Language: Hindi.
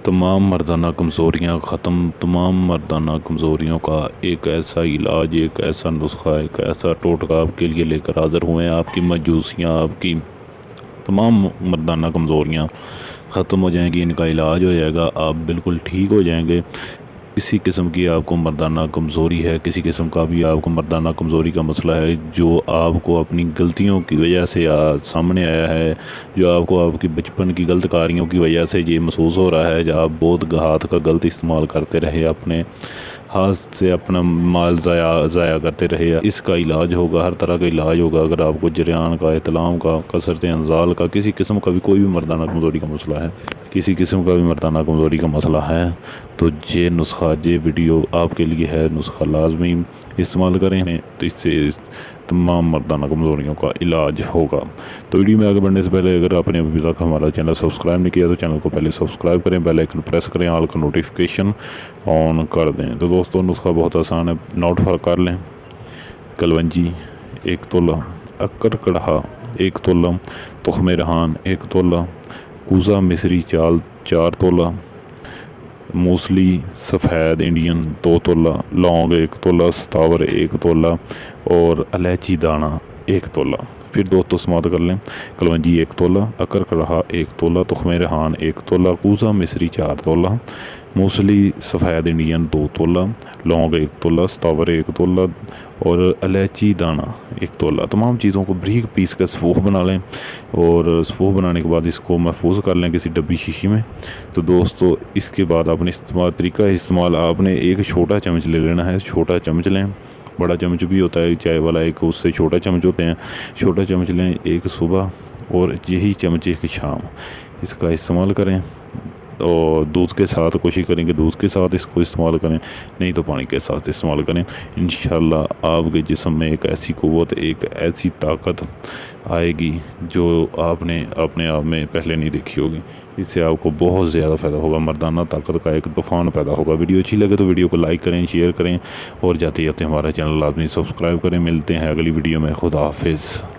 तमाम मर्दाना कमज़ोरियाँ ख़त्म। तमाम मर्दाना कमज़ोरियों का एक ऐसा इलाज, एक ऐसा नुस्खा, एक ऐसा टोटका आपके लिए लेकर हाज़िर हुए हैं। आपकी मायूसियाँ, आपकी तमाम मर्दाना कमज़ोरियाँ ख़त्म हो जाएंगी, इनका इलाज हो जाएगा, आप बिल्कुल ठीक हो जाएंगे। किसी किस्म की आपको मर्दाना कमज़ोरी है, किसी किस्म का भी आपको मर्दाना कमज़ोरी का मसला है जो आपको अपनी गलतियों की वजह से सामने आया है, जो आपको आपकी बचपन की गलत कारियों की वजह से ये महसूस हो रहा है, जब आप बहुत हाथ का गलत इस्तेमाल करते रहे, अपने हाथ से अपना माल ज़ाया करते रहे, इसका इलाज होगा, हर तरह का इलाज होगा। अगर आपको जरियान का, इतलाम का, कसरत अंजाल का, किसी किस्म का भी कोई भी मर्दाना कमज़ोरी का मसला है, किसी किस्म का भी मर्दाना कमज़ोरी का मसला है, तो ये नुस्खा, ये वीडियो आपके लिए है। नुस्खा लाजमी इस्तेमाल करें तो इससे तमाम मर्दाना कमज़ोरियों का इलाज होगा। तो वीडियो में आगे बढ़ने से पहले अगर आपने अभी तक हमारा चैनल सब्सक्राइब नहीं किया तो चैनल को पहले सब्सक्राइब करें, बेल आइकन प्रेस करें, ऑल का नोटिफिकेशन ऑन कर दें। तो दोस्तों नुस्खा बहुत आसान है, नोट कर लें। कलवंजी 1 तोला, अक्कर कड़हा 1 तोला, तुख्मे रहान 1 तोला, कूज़ा मिस्री चाल 4 तोला, मूसली सफ़ेद इंडियन 2 तोला, लौंग 1 तोला, सतावर 1 तोला और इलायची दाना 1 तोला। फिर दोस्तों समाप्त कर लें। कलवंजी 1 तोला, अकर कड़हा 1 तोला, तुख्मे रहान 1 तोला, कूज़ा मिस्री 4 तोला, मूसली सफ़ेद इंडियन 2 तोला, लौंग 1 तोला, सतावर 1 तोला और इलायची दाना 1 तोला। तमाम चीज़ों को बारीक पीस कर सफ़ूफ बना लें और सफ़ूफ बनाने के बाद इसको महफूज कर लें किसी डब्बी शीशी में। तो दोस्तों इसके बाद आपने इस्तेमाल आपने एक छोटा चम्मच ले लेना है, छोटा चम्मच लें, बड़ा चम्मच भी होता है चाय वाला, एक उससे छोटा चम्मच होते हैं, छोटा चम्मच लें, एक सुबह और यही चम्मच एक शाम इसका इस्तेमाल करें। और दूध के साथ कोशिश करें कि दूध के साथ इसको इस्तेमाल करें, नहीं तो पानी के साथ इस्तेमाल करें। इंशाल्लाह आपके जिस्म में एक ऐसी क़ुव्वत, एक ऐसी ताकत आएगी जो आपने अपने आप में पहले नहीं देखी होगी। इससे आपको बहुत ज़्यादा फ़ायदा होगा, मर्दाना ताकत का एक तूफ़ान पैदा होगा। वीडियो अच्छी लगे तो वीडियो को लाइक करें, शेयर करें और जाते जाते हमारा चैनल लाजमी सब्सक्राइब करें। मिलते हैं अगली वीडियो में। खुदा हाफिज़।